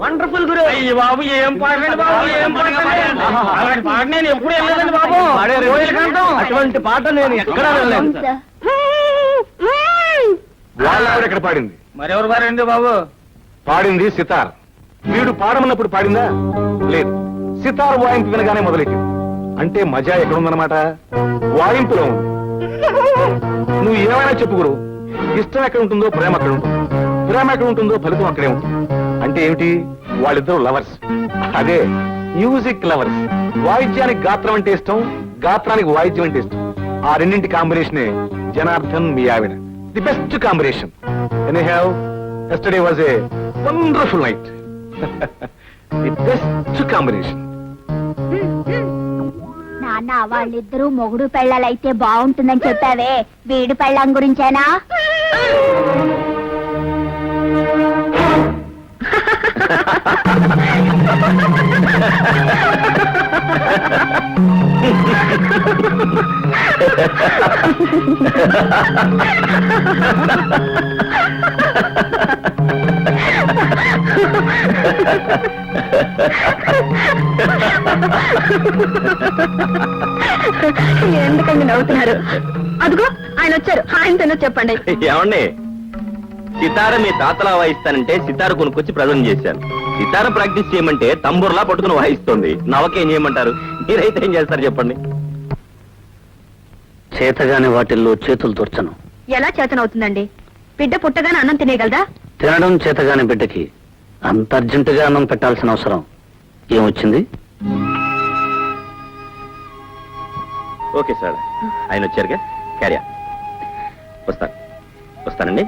Wonderful గురు. అయ్యి బాబు ఏం పాడండి బాబు, ఏం పాడండి. అలాంటి పాట నేను ఎప్పుడు వెళ్ళలేదండి బాబు. అటువంటి పాట నేను ఎక్కడా వెళ్ళలేదు. వాళ్ళ ఆవిడ ఎక్కడ పాడింది? మరెవరు పారండి బాబు? పాడింది సితార్. వీడు పాడమన్నప్పుడు పాడిందా? లేదు. సితార్ వాయింపు వినగానే మొదలెట్టింది. అంటే మజా ఎక్కడుందన్నమాట? వాయింపులో ఉంది. నువ్వు ఏమైనా చెప్పు గురు, ఇష్టం ఎక్కడ ఉంటుందో ప్రేమ అక్కడ ఉంటుంది, ప్రేమ ఎక్కడ ఉంటుందో ఫలితం అక్కడే ఉంటుంది. అంటే ఏమిటి? వాళ్ళిద్దరు లవర్స్. అదే మ్యూజిక్ లవర్స్. వాయిద్యానికి గాత్రం అంటే ఇష్టం, గాత్రానికి వాయిద్యం అంటే ఇష్టం. ఆ రెండింటి కాంబినేషనే జనార్దన్ మీ ఆవిడ. The best combination. Anyhow, yesterday was a wonderful night. The best combination. నాన్న, వాళ్ళిద్దరూ మొగుడు పెళ్ళాలైతే బాగుంటుందని చెప్పావే, వీడు పెళ్ళాం గురించేనా? ఎందుకండి నవ్వుతున్నారు? అదిగో ఆయన వచ్చారు, ఆయనతోనే చెప్పండి. ఏమండి, సితార మీ తాతలా వాయిస్తానంటే సితార కొనుక్కొచ్చి ప్రజెంట్ చేశాను. సితార ప్రాక్టీస్ చేయమంటే తంబూర్లా పట్టుకుని వాయిస్తుంది. నవకేం చేయమంటారు? మీరైతే ఏం చేస్తారు చెప్పండి? చేతగాని వాటిల్లో చేతులు దొర్చను. ఎలా చేతనవుతుందండి? బిడ్డ పుట్టగానే అన్నం తినేయగలదా? తినడం చేతగాని బిడ్డకి అంత అర్జెంటుగా అన్నం పెట్టాల్సిన అవసరం ఏమొచ్చింది? ఓకే సార్, ఆయన వచ్చారుగా, క్యారియా. వస్తానండి.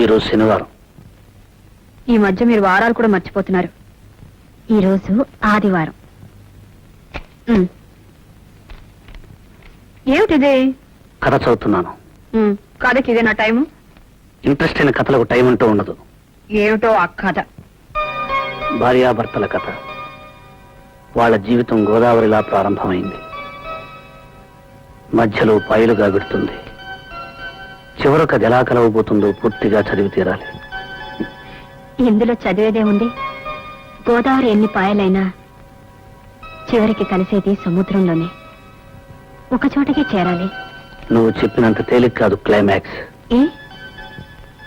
ఈరోజు శనివారం. ఈ మధ్య మీరు వారాలు కూడా మర్చిపోతున్నారు. ఈరోజు ఆదివారం. ఏమిటిది? కథ చదువుతున్నాను. కథకి ఇదే నా టైము? ఇంట్రెస్ట్ అయిన కథలకు టైం అంటూ ఉండదు. ఏమిటో ఆ కథ? భార్యాభర్తల కథ. వాళ్ళ జీవితం గోదావరిలా ప్రారంభమైంది, మధ్యలో పాయలుగా విడుతుంది. చివరకు అది ఎలా కలవబోతుందో పూర్తిగా చదివి తీరాలి. ఇందులో చదివేదే ఉంది. గోదావరి ఎన్ని పాయలైనా చివరికి కలిసేది సముద్రంలోనే. ఒక చోటకి చేరాలి. నువ్వు చెప్పినంత తేలిక కాదు క్లైమాక్స్.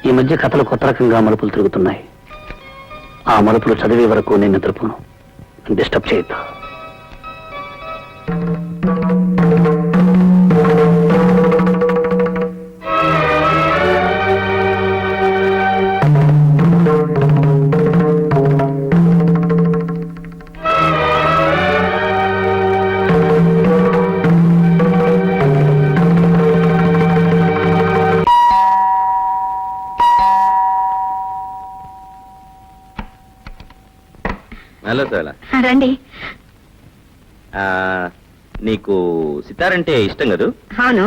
ఈ మధ్య కథలు కొత్త రకంగా మలుపులు తిరుగుతున్నాయి. ఆ మలుపులు చదివే వరకు నేను నిద్రపోను. డిస్టర్బ్ చేయొద్దు. Hello sir. రండి. నీకు సితారంటే ఇష్టం కదూ? అవును.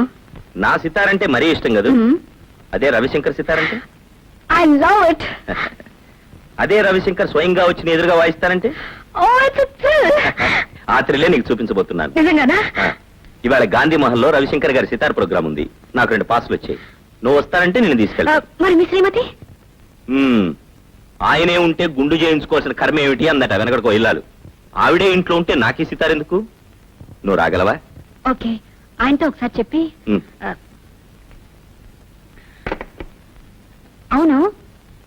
నా సితారంటే మరీ ఇష్టం కదూ? అదే రవిశంకర్ సితారంటే? I love it. అదే రవిశంకర్ స్వయంగా వచ్చి నీ ఎదురుగా వాయిస్తారంటే? ఆ త్రిల్లే నీకు చూపించబోతున్నాను. నిజంగానా? ఇవాళ గాంధీ మహల్ లో రవిశంకర్ గారి సితార్ ప్రోగ్రామ్ ఉంది. నాకు 2 పాసులు వచ్చాయి. నువ్వు వస్తానంటే నేను తీసుకెళ్తా. మరి మీ శ్రీమతి? ఆయనే ఉంటే గుండు చేయించుకోవాల్సిన కర్మ ఏమిటి అందట వెనకడికో ఇల్లాలు. ఆవిడే ఇంట్లో ఉంటే నాకే సితార్ ఎందుకు? నువ్వు రాగలవా? ఓకే, ఆయనతో ఒకసారి చెప్పి. అవును,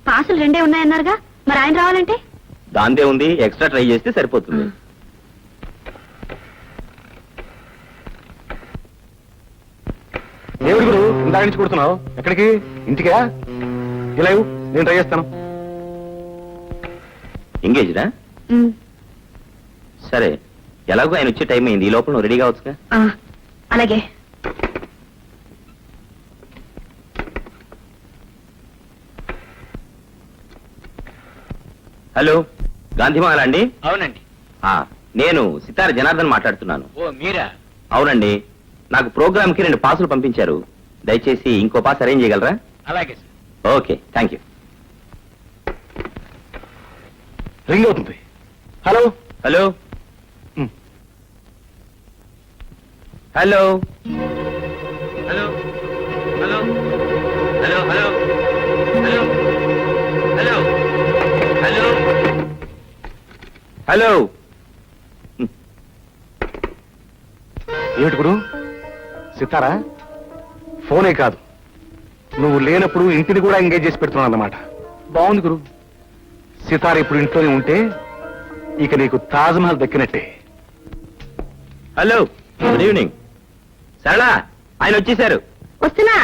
పాసులు 2 ఉన్నాయన్నారుగా, మరి ఆయన రావాలంటే? దాందే ఉంది, ఎక్స్ట్రా ట్రై చేస్తే సరిపోతుంది. దేవుడి గురు, ఇందాక నుంచి కొడుతున్నావు. ఎక్కడికి? ఇంటికా? ఇలా నేను ట్రై చేస్తాను. ఎంగేజ్డా? సరే, ఎలాగో ఆయన వచ్చే టైం అయింది. ఈ లోపల నువ్వు రెడీ కావచ్చుగా. అలాగే. హలో, గాంధీమాల అండి? అవునండి. నేను సితార జనార్దన్ మాట్లాడుతున్నాను. ఓ మీరా? అవునండి. నాకు ప్రోగ్రామ్ కి 2 పాసులు పంపించారు. దయచేసి ఇంకో పాస్ అరేంజ్ చేయగలరా? అలాగే sir. Okay, thank you. Ring అవుతుంది. Hello hello hello hello hello hello hello hello hello hello. ఏమిటి గురు? సితారా? ఫోనే కాదు, నువ్వు లేనప్పుడు ఇంటిని కూడా ఎంగేజ్ చేసి పెడుతున్నావు అన్నమాట. బాగుంది గురు. సితార ఇప్పుడు ఇంట్లోనే ఉంటే ఇక నీకు తాజ్మహల్ దక్కినట్టే. Hello, good evening. సరళా, ఆయన వచ్చేసారు. వస్తున్నా.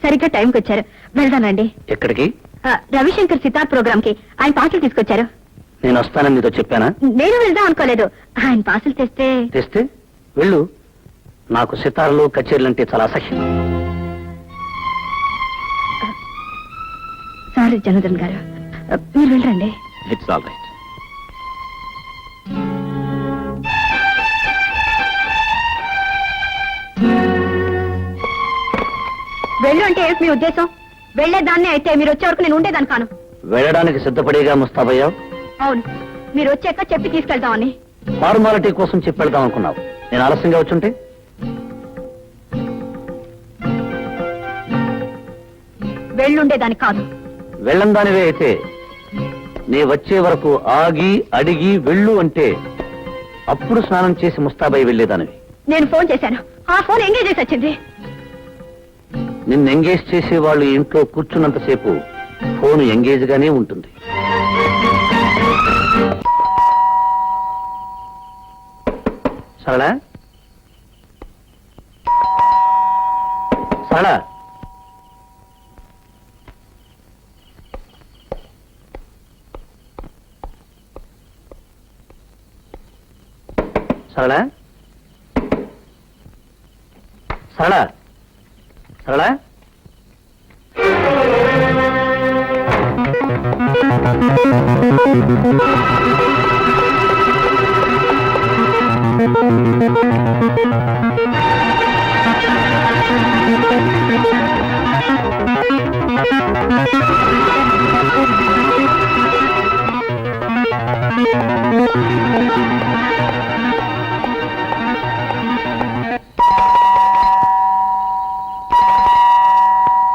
సరిగ్గా టైంకి వచ్చారు. వెళ్దానండి. ఎక్కడికి? రవిశంకర్ సితార్ ప్రోగ్రామ్ కి ఆయన పాటలు తీసుకొచ్చారు. నేను వస్తానని నీతో చెప్పానా? నేను వెళ్దాం అనుకోలేదు. ఆయన పాసులు తెస్తే తెస్తే వెళ్ళు. నాకు సితార్లు కచేరీలు అంటే చాలా అసహ్యం. సారీ జనార్దన్ గారు, మీరు వెళ్ళండి. It's all right. వెళ్ళు అంటే ఏంటి మీ ఉద్దేశం? వెళ్లేదాన్ని అయితే మీరు వచ్చే వరకు నేను ఉండేదాన్ని కాను. వెళ్ళడానికి సిద్ధపడేగా ముస్తాబయ్యావు. అవును, మీరు వచ్చాక చెప్పి తీసుకెళ్తామని. ఫార్మాలిటీ కోసం చెప్పి వెళ్దాం అనుకున్నావు. నేను ఆలస్యంగా వచ్చుంటే వెళ్ళుండేదాన్ని కాదు. వెళ్ళందానివే అయితే నీ వచ్చే వరకు ఆగి అడిగి వెళ్ళు అంటే అప్పుడు స్నానం చేసి ముస్తాబై వెళ్ళేదానివి. నేను ఫోన్ చేశాను, ఆ ఫోన్ ఎంగేజ్ చేసి వచ్చింది. నిన్ను ఎంగేజ్ చేసే వాళ్ళు ఇంట్లో కూర్చున్నంతసేపు ఫోన్ ఎంగేజ్ గానే ఉంటుంది. సరళ, సరళ, సరళ, సరళ, సరళ.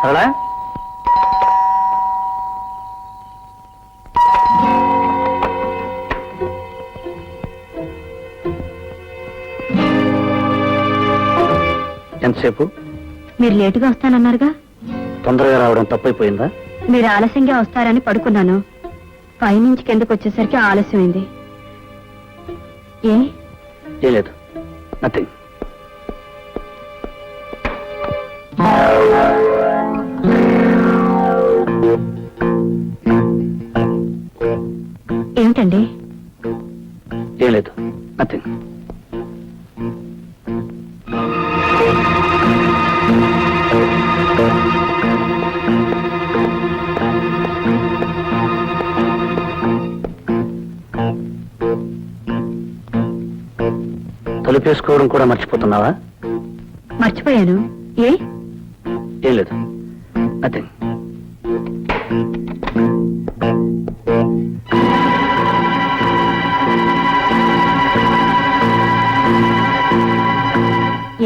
సరళ, ఎంతసేపు? మీరు లేటుగా వస్తానన్నారుగా. తొందరగా రావడం తప్పైపోయిందా? మీరు ఆలస్యంగా వస్తారని పడుకున్నాను. పైనుంచి కిందకు వచ్చేసరికి ఆలస్యమైంది. ఏ ఏం లేదు, నథింగ్. ఏమిటండి? ఏం లేదు, నథింగ్. తలుపేసుకోవడం కూడా మర్చిపోతున్నావా? మర్చిపోయాను. ఏ ఏం లేదు, నథింగ్.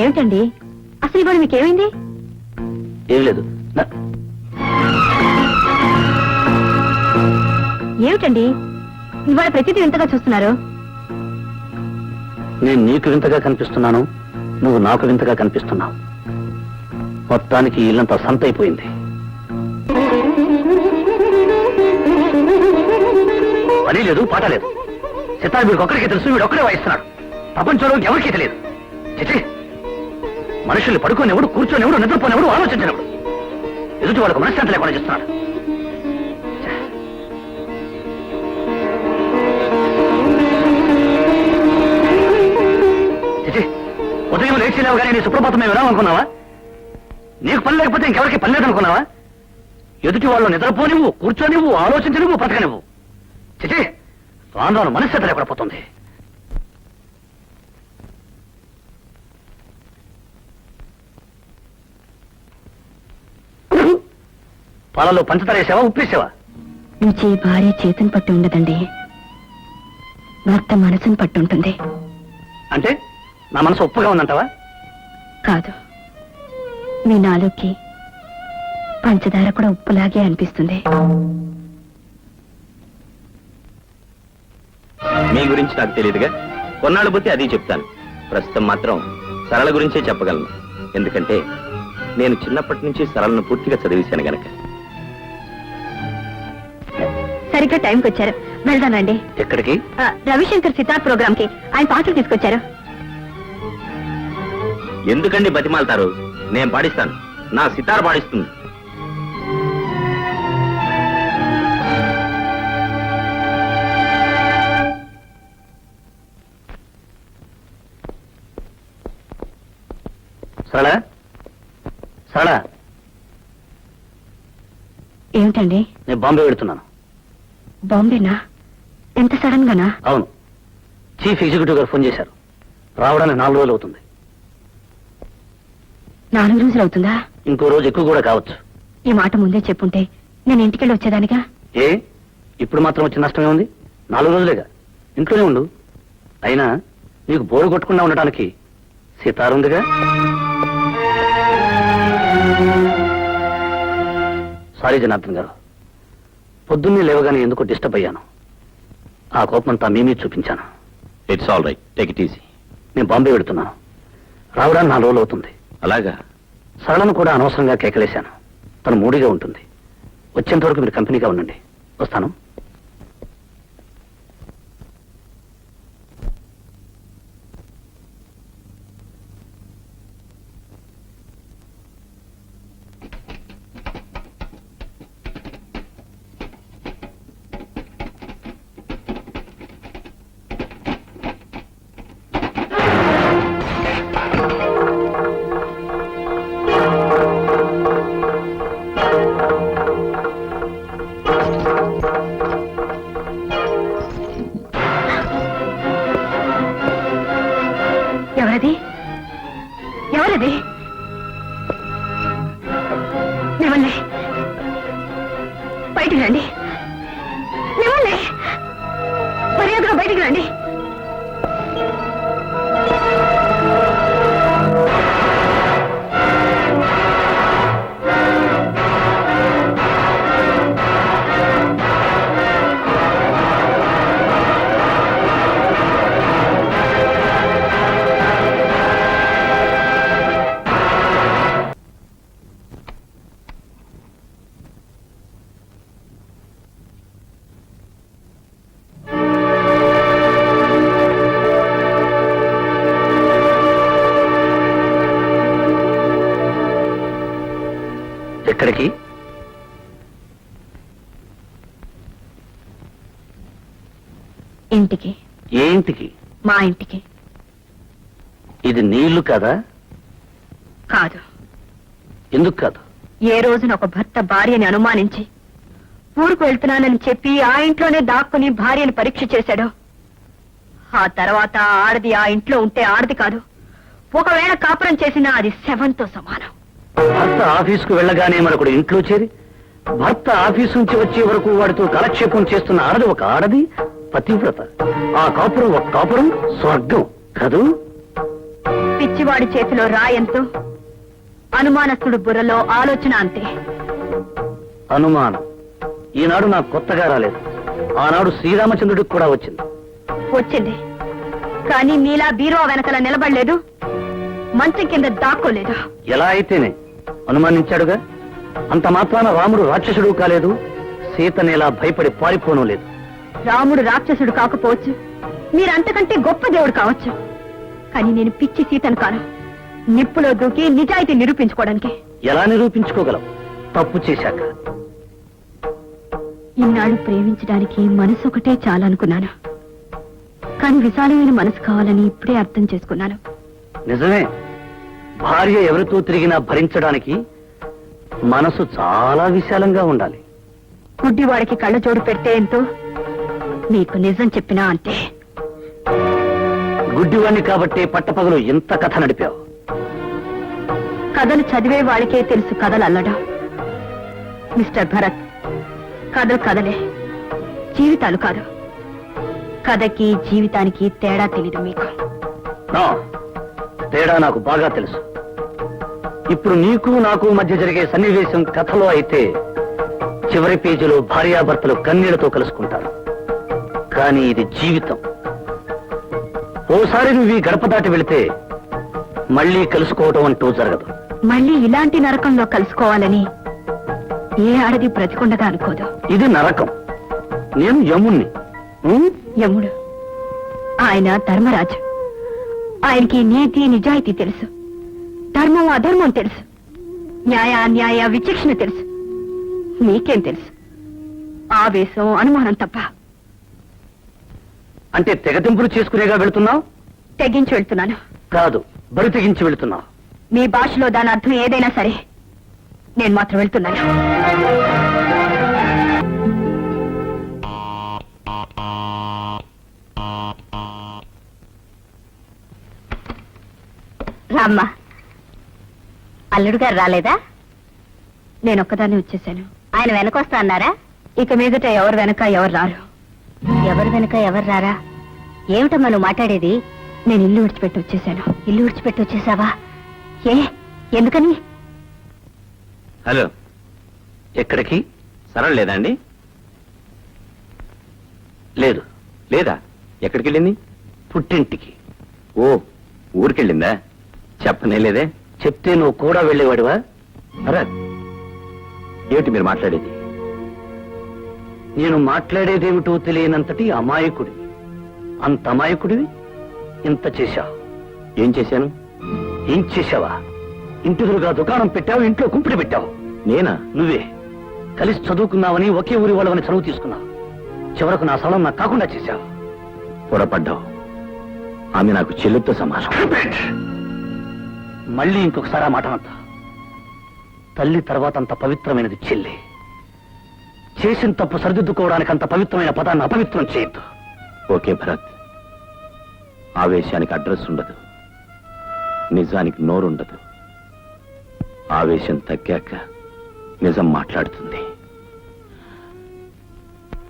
ఏమిటండి అసలు ఇవాళ మీకేమైంది? ఏం లేదు. ఏమిటండి ఇవాళ ప్రతిదీ వింతగా చూస్తున్నారు? నేను నీకు వింతగా కనిపిస్తున్నాను, నువ్వు నాకు వింతగా కనిపిస్తున్నావు. మొత్తానికి ఇల్లంతా సంతైపోయింది. పని లేదు, పాట లేదు. సితార్ వీడికి ఒక్కడికే తెలుసు, వీడు ఒక్కడే వాయిస్తున్నాడు. ప్రపంచంలో ఎవరికీ తెలియదు. చిచి, మనుషుల్ని పడుకోనివ్వడు, కూర్చొనివ్వడు, నిద్రపోనివ్వడు, ఆలోచించనివ్వడు. ఎదుటి వాళ్ళకు మనశ్శాంతి లేకుండా చేస్తున్నాడు. చిచి, ఉదయం లేచి లేవగానే నీ సుప్రభాతం మేము వినాలనుకున్నావా? నీకు పని లేకపోతే ఇంకెవరికి పని లేదనుకున్నావా? ఎదుటి వాళ్ళు నిద్రపోనివ్వు, కూర్చోనివ్వు, ఆలోచించనివ్వు, బ్రతకనివ్వు. చిచి, రాను రాను మనశ్శాంతి లేకుండా పోతుంది. పాలలో పంచదార వేసావా ఉప్పేసావా? రుచి భార్య చేతిని పట్టి ఉండదండి, భర్త మనసును పట్టి ఉంటుంది. అంటే నా మనసు ఉప్పుగా ఉందంటావా? కాదు, మీ నాలుగుకి పంచదార కూడా ఉప్పులాగే అనిపిస్తుంది. మీ గురించి నాకు తెలియదుగా, కొన్నాళ్ళు పోతే అది చెప్తాను. ప్రస్తుతం మాత్రం సరళ గురించే చెప్పగలను. ఎందుకంటే నేను చిన్నప్పటి నుంచి సరళను పూర్తిగా చదివేశాను గనక. సరిగ్గా టైంకి వచ్చారు, వెళ్దానండి. ఎక్కడికి? రవిశంకర్ సితార్ ప్రోగ్రామ్ కి ఆయన పాటలు తీసుకొచ్చారు. ఎందుకండి బతిమాలతారు? నేను పాడిస్తాను, నా సితార్ పాడిస్తుంది. సరళ, సరళ, ఏమిటండి? నేను బాంబే వెళుతున్నాను. బాంబేనా? ఎంత సడన్ గానా? అవును, చీఫ్ ఎగ్జిక్యూటివ్ గారు ఫోన్ చేశారు. రావడానికి 4 రోజులు అవుతుంది. 4 రోజులు అవుతుందా? ఇంకో రోజు ఎక్కువ కూడా కావచ్చు. ఈ మాట ముందే చెప్పుంటే నేను ఇంటికెళ్ళి వచ్చేదానిగా. ఏ ఇప్పుడు మాత్రం వచ్చిన నష్టమే ఉంది? 4 రోజులేగా, ఇంట్లోనే ఉండు. అయినా నీకు బోరు కొట్టకుండా ఉండటానికి సితారుందిగా. సారీ జనార్దన్ గారు, పొద్దున్నే లేవగానే ఎందుకో డిస్టర్బ్ అయ్యాను. ఆ కోపమంతా మీ మీద చూపించాను. It's all right, take it easy. నేను బాంబే వెళుతున్నాను. రావడానికి 4 రోజులు అవుతుంది. అలాగా? సరళను కూడా అనవసరంగా కేకలేశాను. తను మూడిగా ఉంటుంది. వచ్చేంత వరకు మీరు కంపెనీగా ఉండండి. వస్తాను. ఎవరది? ఎవరది? నివ్వండి, బయటికి రండి. నివ్వండి, మర్యాదగా బయటికి రండి. ఎక్కడికి? ఇంటికి. ఏ ఇంటికి? మా ఇంటికి. ఇది నీ ఇల్లు కాదా? కాదు. ఎందుకు కాదు? ఏ రోజున ఒక భర్త భార్యని అనుమానించి ఊరుకు వెళ్తున్నానని చెప్పి ఆ ఇంట్లోనే దాక్కుని భార్యను పరీక్ష చేశాడో, ఆ తర్వాత ఆడది ఆ ఇంట్లో ఉంటే ఆడది కాదు, ఒకవేళ కాపురం చేసినా అది శవంతో సమానం. భర్త ఆఫీసుకు వెళ్ళగానే మరొకడు ఇంట్లో చేరి భర్త ఆఫీసు నుంచి వచ్చే వరకు వాడితో కాలక్షేపం చేస్తున్న ఆడది ఒక ఆడది, పతివ్రత. ఆ కాపురం ఒక కాపురం, స్వర్గం కదూ? పిచ్చివాడి చేతిలో రాయంతో, అనుమానస్తుడు బుర్రలో ఆలోచన అంతే. అనుమానం ఈనాడు నాకు కొత్తగా రాలేదు. ఆనాడు శ్రీరామచంద్రుడికి కూడా వచ్చింది. వచ్చింది, కానీ నీలా బీరో వెనకల నిలబడలేదు, మంచం కింద దాక్కోలేదు. ఎలా అయితేనే అనుమానించాడుగా. అంత మాత్రాన రాముడు రాక్షసుడు కాలేదు, సీతనేలా భయపడి పారిపోవడం లేదు. రాముడు రాక్షసుడు కాకపోవచ్చు, మీరంతకంటే గొప్ప దేవుడు కావచ్చు, కానీ నేను పిచ్చి సీతను కాను. నిప్పులో దూకి నిజాయితీ నిరూపించుకోవడానికి. ఎలా నిరూపించుకోగలవు తప్పు చేశాక? ఇన్నాళ్ళు ప్రేమించడానికి మనసు ఒకటే చాలనుకున్నాను, కానీ విశాలమైన మనసు కావాలని ఇప్పుడే అర్థం చేసుకున్నాను. నిజమే, భార్య ఎవరితో తిరిగినా భరించడానికి మనసు చాలా విశాలంగా ఉండాలి. గుడ్డివాడికి కళ్ళజోడు పెడితే ఎంతో, మీకు నిజం చెప్పినా అంతే. గుడ్డివాణ్ణి కాబట్టే పట్టపగలు ఇంత కథ నడిపావు. కథలు చదివే వాళ్ళకే తెలుసు కథలు అల్లడం. మిస్టర్ భరత్, కథలు కథలే, జీవితాలు కాదు. కథకి జీవితానికి తేడా తెలీదు మీకు. నా తేడా నాకు బాగా తెలుసు. ఇప్పుడు నీకు నాకు మధ్య జరిగే సన్నివేశం కథలో అయితే చివరి పేజీలో భార్యాభర్తలు కన్నీళ్లతో కలుసుకుంటారు. కానీ ఇది జీవితం. ఓసారి నువ్వు ఈ గడప దాటి వెళితే మళ్ళీ కలుసుకోవటం అంటూ జరగదు. మళ్ళీ ఇలాంటి నరకంలో కలుసుకోవాలని ఏ ఆడది బ్రతికుండగా అనుకోదు. ఇది నరకం. నేను యముణ్ణి. యముడు ఆయన ధర్మరాజు. ఆయనకి నీతి నిజాయితీ తెలుసు, ధర్మం అధర్మం తెలుసు, న్యాయ అన్యాయ విచక్షణ తెలుసు. నీకేం తెలుసు? ఆవేశం, అనుమానం తప్ప. అంటే తెగతింపులు చేసుకునేగా వెళుతున్నావు? తెగించి వెళ్తున్నాను. కాదు, బరి తెగించి వెళుతున్నావు. మీ భాషలో దాని అర్థం ఏదైనా సరే, నేను మాత్రం వెళ్తున్నాను. రామ్మా. అల్లుడు గారు రాలేదా? నేను ఒక్కదాన్ని వచ్చేసాను. ఆయన వెనకొస్తా అన్నారా? ఇక మీదట ఎవరు వెనక ఎవరు రారు. ఎవరు వెనక ఎవరు రారా? ఏమిటమ్మా నువ్వు మాట్లాడేది? నేను ఇల్లు విడిచిపెట్టి వచ్చేసాను. ఇల్లు విడిచిపెట్టి వచ్చేసావా? ఏ, ఎందుకని? హలో, ఎక్కడికి? సరళ లేదండి? లేదు. లేదా? ఎక్కడికి వెళ్ళింది? పుట్టింటికి. ఓ, ఊరికెళ్ళిందా? చెప్పనే లేదే. చెప్తే నువ్వు కూడా వెళ్ళేవాడివా? భరత్, ఏమిటి మీరు మాట్లాడేది? నేను మాట్లాడేదేమిటో తెలియనంతటి అమాయకుడివి. అంత అమాయకుడివి ఇంత చేశావు. ఏం చేశాను? ఏం చేశావా? ఇంటిదురుగా దుకాణం పెట్టావు, ఇంట్లో కుంపిడి పెట్టావు. నేనా? నువ్వే. కలిసి చదువుకున్నావని, ఒకే ఊరి వాళ్ళవని చదువు తీసుకున్నావు. చివరకు నా స్థలం నాకు కాకుండా చేశావు. పొరపడ్డావు. ఆమె నాకు చెల్లుతో సమానం. మళ్ళీ ఇంకొకసారి ఆ మాట అంతా. తల్లి తర్వాత అంత పవిత్రమైనది చెల్లి. చేసిన తప్పు సరిదిద్దుకోవడానికి అంత పవిత్రమైన పదాన్ని అపవిత్రం చేయొద్దు. ఓకే భరత్, ఆవేశానికి అడ్రస్ ఉండదు, నిజానికి నోరుండదు. ఆవేశం తగ్గాక నిజం మాట్లాడుతుంది.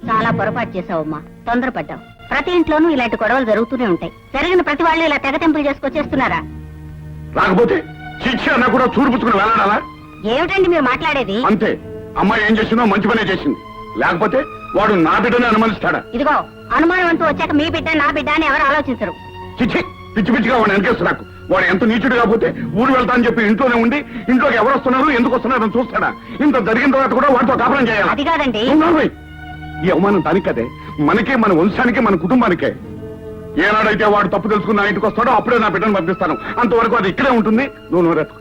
చాలా పొరపాటు చేసావమ్మా, తొందరపడ్డావు. ప్రతి ఇంట్లోనూ ఇలాంటి గొడవలు జరుగుతూనే ఉంటాయి. జరిగిన ప్రతి వాళ్ళు ఇలా తెగతెంపులు చేసుకొచ్చేస్తున్నారా? రాకపోతే శిక్ష అన్న కూడా చూరుపుచ్చుకుని వెళ్ళాలా? ఏమిటండి మీరు మాట్లాడేది? అంతే. అమ్మాయి ఏం చేసిందో మంచి పనే చేసింది. లేకపోతే వాడు నా బిడ్డని అనుమానిస్తాడా? ఇదిగో, అనుమానం అంటూ వచ్చాక మీ బిడ్డ నా బిడ్డ అని ఎవరు ఆలోచించరు. చిచ్చి, పిచ్చి పిచ్చిగా వాడు వెనకేస్తున్నాకు. వాడు ఎంత నీచుడు కాకపోతే ఊరు వెళ్తా అని చెప్పి ఇంట్లోనే ఉండి ఇంట్లోకి ఎవరు వస్తున్నారు, ఎందుకు వస్తున్నారు అని చూస్తాడా? ఇంత జరిగిన తర్వాత కూడా వాటితో కాపురం చేయాలి. అది కాదండి. ఈ అవమానం దానికి కదే, మనకే, మన వంశానికే, మన కుటుంబానికే. ఏనాడైతే వాడు తప్పు తెలుసుకుని నా ఇంటికి వస్తాడో అప్పుడే నా బిడ్డను పంపిస్తాను. అంతవరకు అది ఇక్కడే ఉంటుంది. నువ్వు నోరెత్తుకు.